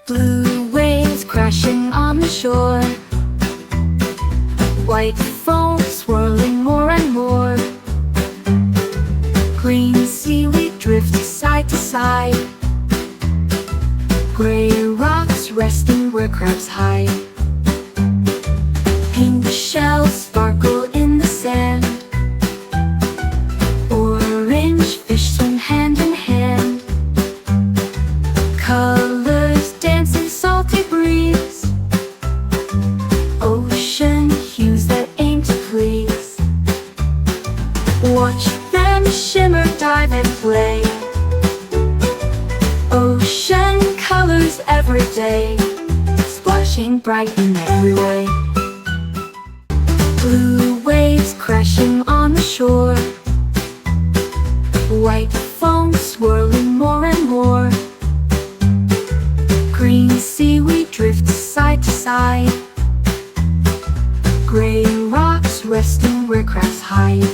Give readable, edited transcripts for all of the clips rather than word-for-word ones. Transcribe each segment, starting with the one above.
Blue waves crashing on the shore, white foam swirling more and more. Green seaweed drifts side to side, gray rocks resting where crabs hide. Pink shells sparkle in the sand, orange fish swim hand in hand. Colors dance in salty breeze, ocean hues that aim to please. Watch them shimmer, dive and play, ocean colors every day, splashing bright in every way. Blue waves crashing on the shore, white foam swirling more and more. Green seaweed drifts side to side, gray rocks resting where crabs hide.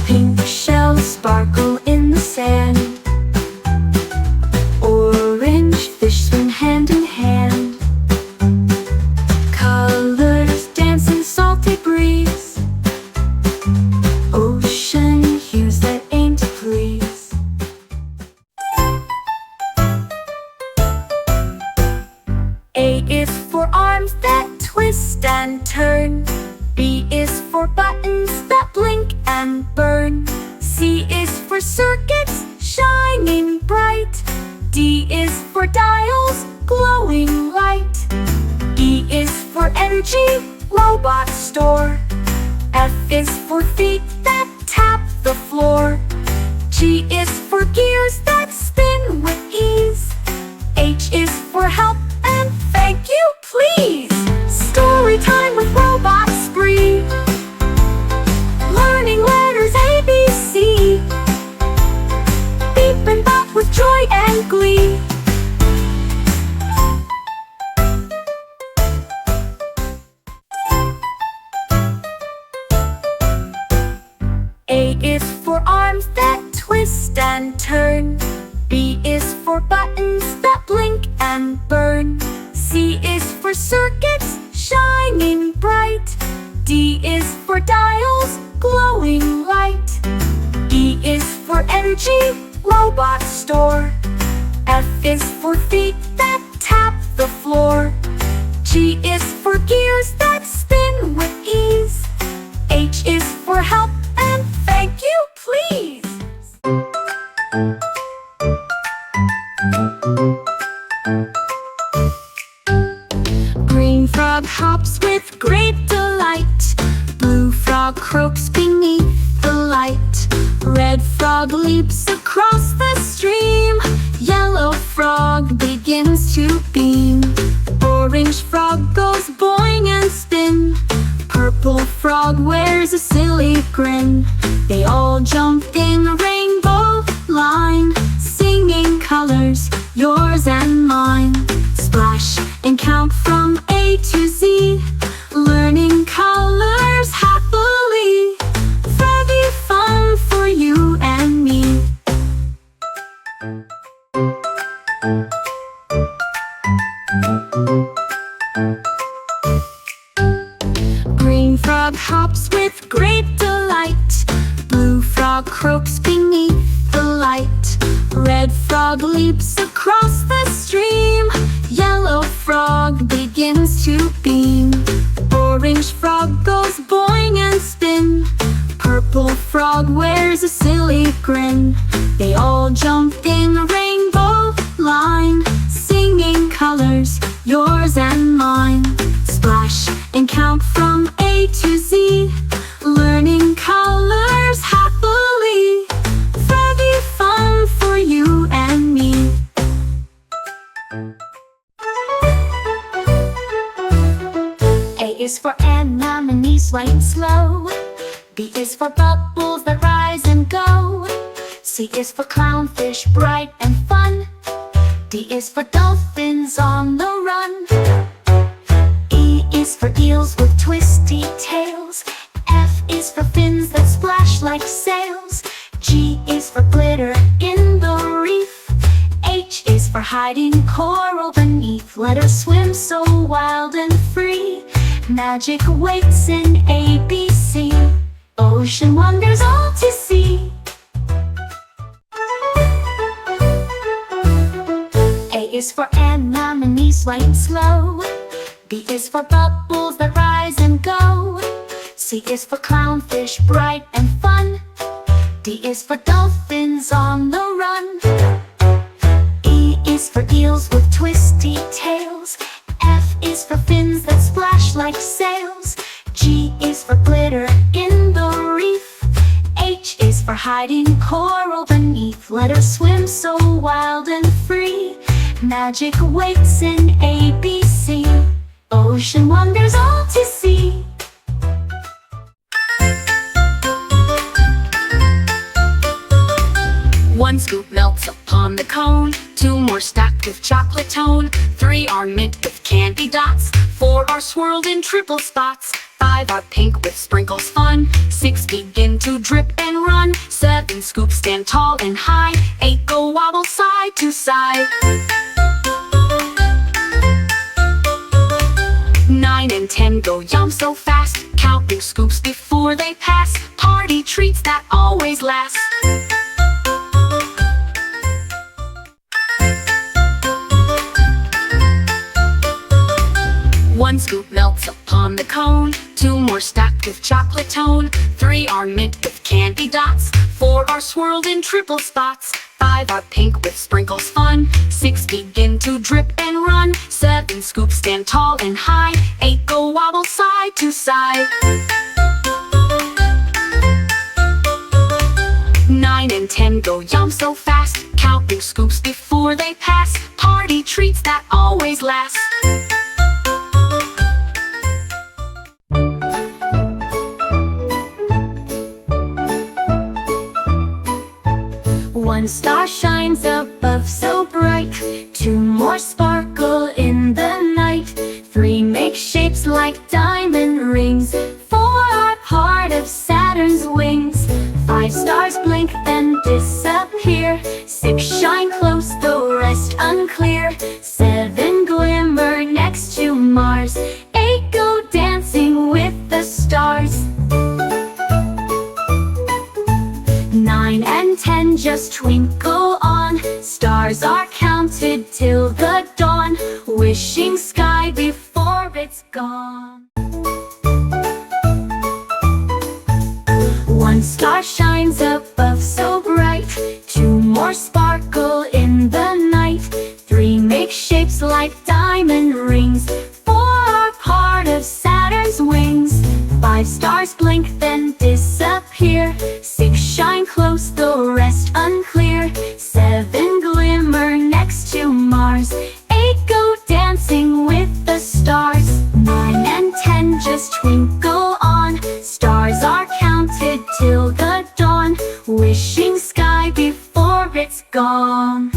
Pink shells sparkle in the sand, orange fish swim hand in hand. Colors dance in salty breeze, ocean hues that aim to please. A is for arms that twist and turn, B is for buttons that blink and burn, C is for circuits shining bright, D is for dials glowing light, E is for energy robots store, F is for feet that tap the floor, G is for gears that spin with ease, H is for help and thank you please. Story time with Robot Spree, learning letters A, B, C, beep and bop with joy and glee. A is for arms that twist and turn, B is for buttons that blink and burn, C is for circuits shining bright, D is for dials glowing light, E is for energy robot store, F is for feet that tap the floor, G is for gears that spin with ease, H is for help and thank you please. Green frog hops with great delight, blue frog croaks beneath the light, red frog leaps across the stream, yellow frog begins to beam, orange frog goes boing and spin, purple frog wears a silly grin. They all jump in a rainbow line, singing colors, yours and mine. Splash and count from A to Z, learning colors happily. Very fun for you and me. Green frog hops with great delight, blue frog croaks beneath the light, red frog leaps across the stream, yellow frog begins to beam, orange frog goes boing and spin, purple frog wears a silly grin. They all jump in a rainbow line, singing colors, yours and mine. Splash and count from A to Z, learning colors happily. Very fun for you and me. A is for anemones swaying slow, B is for bubbles that rise and go, C is for clownfish bright and fun, D is for dolphins on the run, E is for eels with twisty tails, F is for fins that splash like sails, G is for glitter in the reef, H H is for hiding coral beneath. Let her swim so wild and free. Magic waits in ABC. Ocean wonders all to see. A is for anemone swaying slow. B is for bubbles that rise and go. C is for clownfish bright and fun. D is for dolphins on the run. E is for eels with twisty tails. F is for fins that splash like sails. G is for glitter in the reef. H is for hiding coral beneath. Let her swim so wild and free. Magic waits in ABC. Ocean wonders all to see. One scoop melts upon the cone. Two more stacked with chocolate tone. Three are mint with candy dots. Four are swirled in triple spots. Five are pink with sprinkles fun. Six begin to drip and run. Seven scoops stand tall and high. Eight go wobble side to side. 9 and 10 go yum so fast. Counting scoops before they pass. Party treats that always last. One scoop melts upon the cone. Two more stacked with chocolate tone. Three are mint with candy dots. Four are swirled in triple spots. Five are pink with sprinkles fun. Six begin to drip and run. Seven scoops stand tall and high. Eight go wobble side to side. 9 and 10 go yum so fast. Counting scoops before they pass. Party treats that always last. One star shines above so bright. Two more sparkle in the night. Three make shapes like diamond rings. Four are part of Saturn's wings. Five stars blink then disappear. Six shine close, the rest unclear. Seven glimmer next to Mars. Eight go dancing with the stars. 9 and 10 just twinkle on. Stars are counted till the dawn. Wishing sky before it's gone. One star shines above so bright. Two more sparkle in the night. Three make shapes like diamond rings. Four are part of Saturn's wings. Five stars blink then disappear. Six shine close, the rest unclear. Seven glimmer next to Mars. Eight go dancing with the stars. 9 and 10 just twinkle on. Stars are counted till the dawn. Wishing sky before it's gone.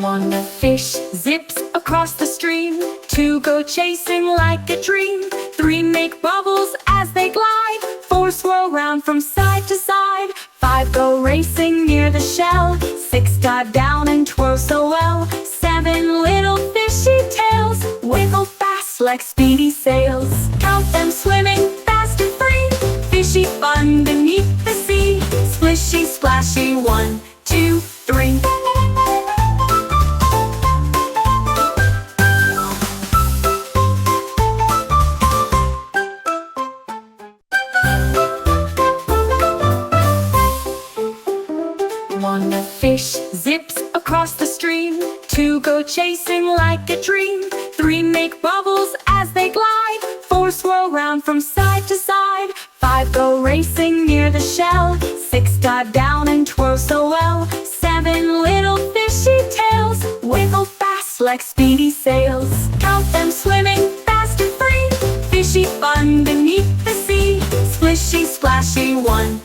One fish zips across the stream. Two go chasing like a dream. Three make bubbles as they glide. Four swirl round from side to side. Five go racing near the shell. Six dive down and twirl so well. Seven little fishy tails wiggle fast like speedy sails. Count them swimming fast and free. Fishy fun beneath the sea. Splishy splashy, 1, 2, 3. One fish zips across the stream. Two go chasing like a dream. Three make bubbles as they glide. Four swirl round from side to side. Five go racing near the shell. Six dive down and twirl so well. Seven little fishy tails wiggle fast like speedy sails. Count them swimming fast and free. Fishy fun beneath the sea. Splishy splashy, 1,